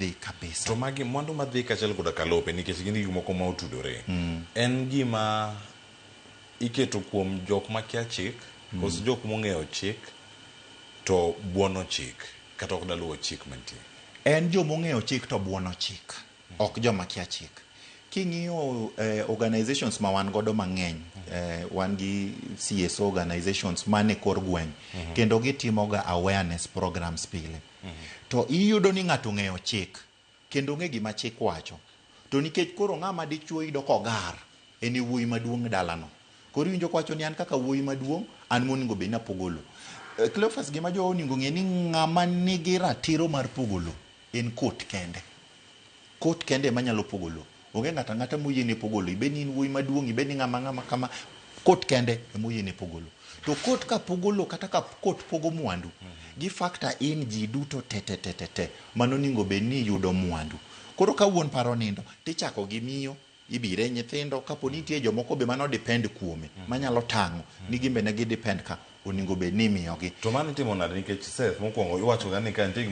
dhi kabisa. To magi mwandu madhi kachiel koda kalope nikech gin gik moko ma otudore. En gima iketo kuom jok makia chik, koso jok mong'eyo chik to buono chik kata ok daluwo chik mantie. En jo mong'eyo chik to buono chik, ok joma kia chik. King'iyo organizations ma wan godo mang'eny, wan gi CSO organizations mane kor gweng', kendo gitimoga awareness programs pile. To iyudo ni ng'ato ng'eyo chik, kendo ng'e gima chik wacho. To nikech koro ng'ama dichuo iyudo kogar, en wuoyi maduong' dalano. Koro iwinjo kwacho ni an kaka wuoyi maduong', an monego bed napogo lo. Cleophas, gima jo onego ng'e ni ng'ama nigi ratiro mar pogo lo en kot kende. Kot kende manyalo pogo lo. Onge ng'ata ng'ata moyiene pogo lo. Ibed ni in wuoyi maduong', ibed ni ng'ama kama, kot kende emoyiene pogo lo. To kot ka pogo lo kata ka kot pogo mwandu, gi factor in ji duto te mano ningo bed ni yudo mwandu. Koro ka wuon paro nindo, tichako gi miyo, ibire nyithindo, kapo nitie jomoko be mano depend kuome, manyalo tang'o ni gimbe ne gi depend ka oningo bed ni imiyogi. To mano itimo nade nikech Seth mokwongo iwacho ga ni ka nitie